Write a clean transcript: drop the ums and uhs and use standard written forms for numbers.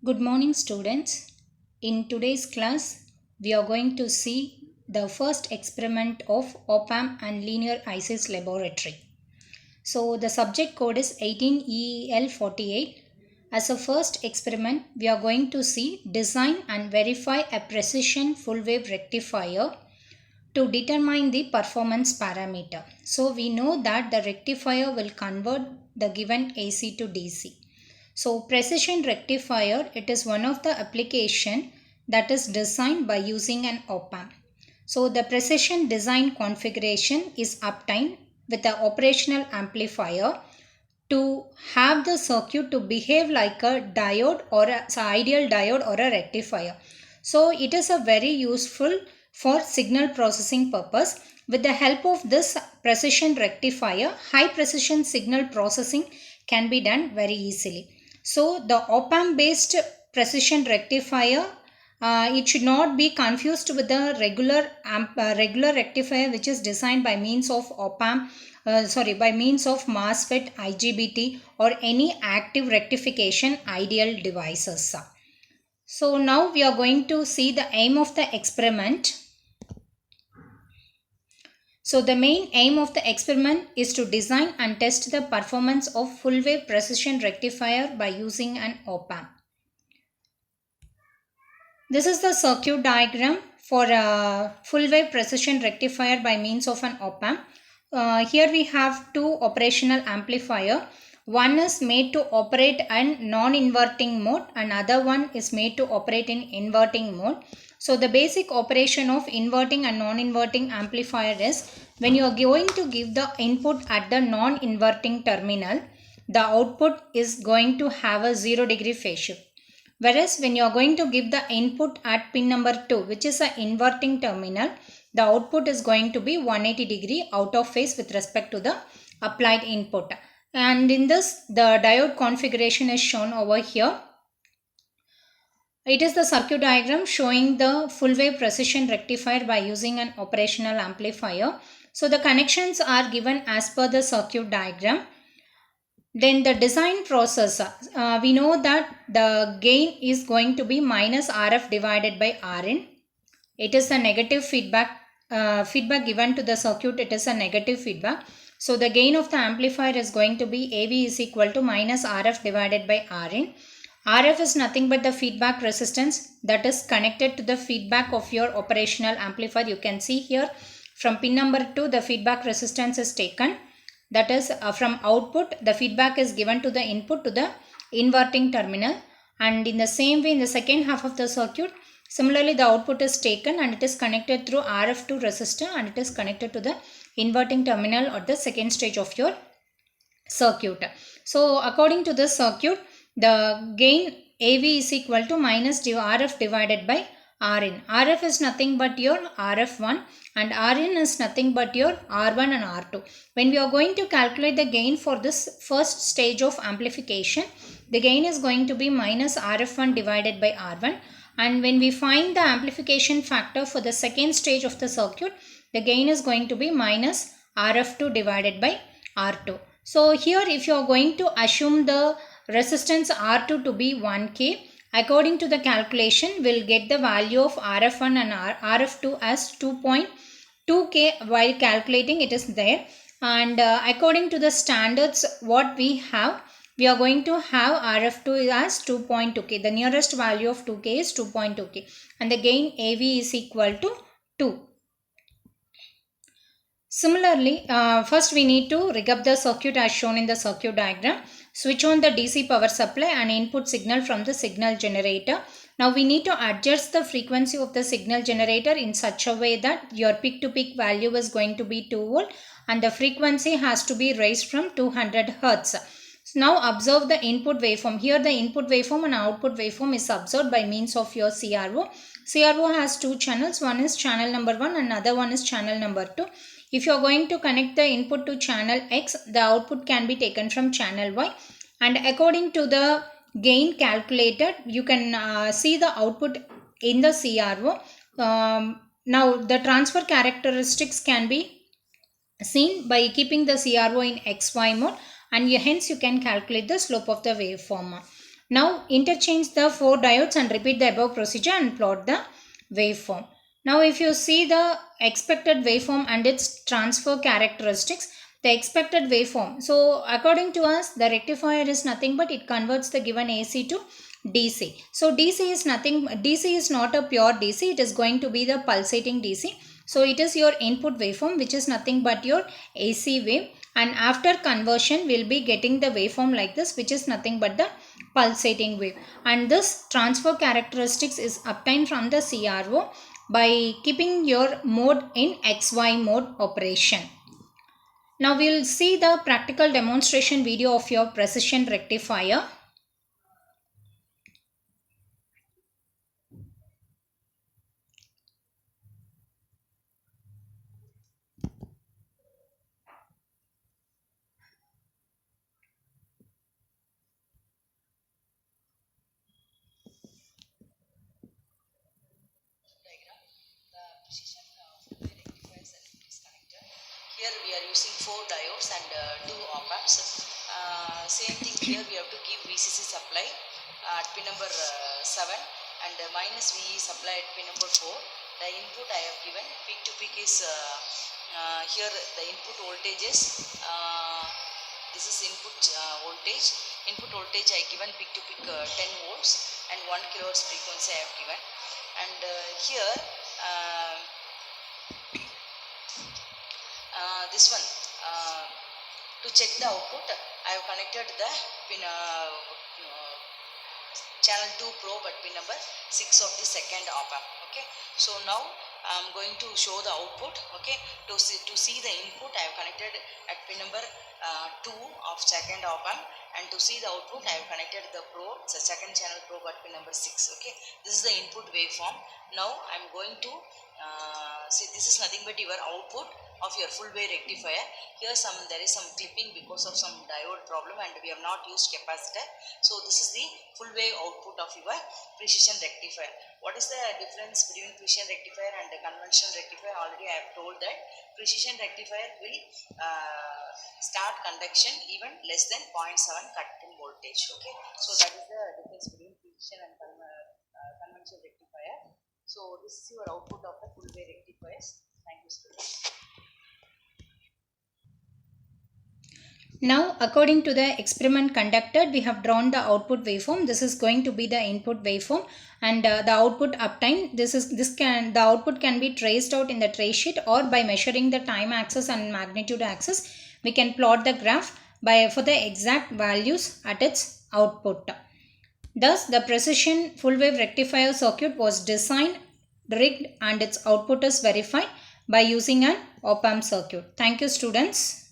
Good morning, students. In today's class, we are going to see the first experiment of op-amp and linear ICs laboratory. So, the subject code is 18EEL48. As a first experiment, we are going to see design and verify a precision full wave rectifier to determine the performance parameter. So, we know that the rectifier will convert the given AC to DC. So precision rectifier, it is one of the application that is designed by using an op-amp. So the precision design configuration is obtained with the operational amplifier to have the circuit to behave like a diode or a ideal diode or a rectifier. So it is a very useful for signal processing purpose. With the help of this precision rectifier, high precision signal processing can be done very easily. So the op-amp based precision rectifier, it should not be confused with the regular rectifier which is designed by means of op-amp, by means of MOSFET, IGBT or any active rectification ideal devices. So now we are going to see the aim of the experiment. So the main aim of the experiment is to design and test the performance of full wave precision rectifier by using an op-amp. This is the circuit diagram for a full wave precision rectifier by means of an op-amp. Here we have two operational amplifier. One is made to operate in non-inverting mode and other one is made to operate in inverting mode. So the basic operation of inverting and non-inverting amplifier is when you are going to give the input at the non-inverting terminal, the output is going to have a 0-degree phase shift. Whereas when you are going to give the input at pin number 2, which is an inverting terminal, the output is going to be 180-degree out of phase with respect to the applied input. And in this, the diode configuration is shown over here. It is the circuit diagram showing the full wave precision rectifier by using an operational amplifier. So the connections are given as per the circuit diagram. Then the design process, we know that the gain is going to be minus RF divided by Rin. It is a negative feedback, given to the circuit, it is a negative feedback. So the gain of the amplifier is going to be AV is equal to minus RF divided by Rin. RF is nothing but the feedback resistance that is connected to the feedback of your operational amplifier. You can see here from pin number 2 the feedback resistance is taken. That is from output the feedback is given to the input to the inverting terminal, and in the same way in the second half of the circuit similarly the output is taken and it is connected through RF2 resistor and it is connected to the inverting terminal or the second stage of your circuit. So according to this circuit, the gain AV is equal to minus RF divided by Rin. RF is nothing but your RF1 and Rin is nothing but your R1 and R2. When we are going to calculate the gain for this first stage of amplification, the gain is going to be minus RF1 divided by R1, and when we find the amplification factor for the second stage of the circuit, the gain is going to be minus RF2 divided by R2. So here if you are going to assume the resistance R2 to be 1K, according to the calculation we'll get the value of RF1 and RF2 as 2.2K while calculating it is there, and according to the standards what we have, we are going to have RF2 as 2.2K. The nearest value of 2K is 2.2K and the gain AV is equal to 2. Similarly, first we need to rig up the circuit as shown in the circuit diagram. Switch on the DC power supply and input signal from the signal generator. Now we need to adjust the frequency of the signal generator in such a way that your peak to peak value is going to be 2 volt and the frequency has to be raised from 200 Hertz. So now observe the input waveform. Here the input waveform and output waveform is observed by means of your CRO. CRO has two channels. One is channel number 1 and another one is channel number 2. If you are going to connect the input to channel X, the output can be taken from channel Y. And according to the gain calculated, you can see the output in the CRO. Now the transfer characteristics can be seen by keeping the CRO in XY mode, and hence you can calculate the slope of the waveform. Now interchange the 4 diodes and repeat the above procedure and plot the waveform. Now if you see the expected waveform and its transfer characteristics, the expected waveform. So according to us, the rectifier is nothing but it converts the given AC to DC. So DC is nothing, DC is not a pure DC, it is going to be the pulsating DC. So it is your input waveform which is nothing but your AC wave, and after conversion we will be getting the waveform like this, which is nothing but the pulsating wave. And this transfer characteristics is obtained from the CRO by keeping your mode in XY mode operation. Now we will see the practical demonstration video of your precision rectifier. Here we are using 4 diodes and 2 op amps. Same thing here, we have to give VCC supply at pin number 7 and minus VE supply at pin number 4. The input I have given, peak to peak is here the input voltages. This is input voltage. Input voltage I given peak to peak 10 volts and 1 kilohertz frequency I have given. And here this one to check the output I have connected the pin channel 2 probe at pin number 6 of the second op amp. Okay, so now I am going to show the output. Okay, to see the input I have connected at pin number 2 of second op amp, and to see the output I have connected the probe, the second channel probe at pin number 6. Okay, this is the input waveform. Now I am going to see, this is nothing but your output of your full wave rectifier. Here there is some clipping because of some diode problem and we have not used capacitor. So this is the full wave output of your precision rectifier. What is the difference between precision rectifier and the conventional rectifier? Already I have told that precision rectifier will start conduction even less than 0.7 cut in voltage. Okay, so that is the difference between precision and conventional rectifier. So this is your output of the full wave rectifiers. Thank you, students. Now according to the experiment conducted, we have drawn the output waveform. This is going to be the input waveform, and the output uptime, the output can be traced out in the trace sheet, or by measuring the time axis and magnitude axis we can plot the graph for the exact values at its output. Thus the precision full wave rectifier circuit was designed, rigged, and its output is verified by using an op amp circuit. Thank you, students.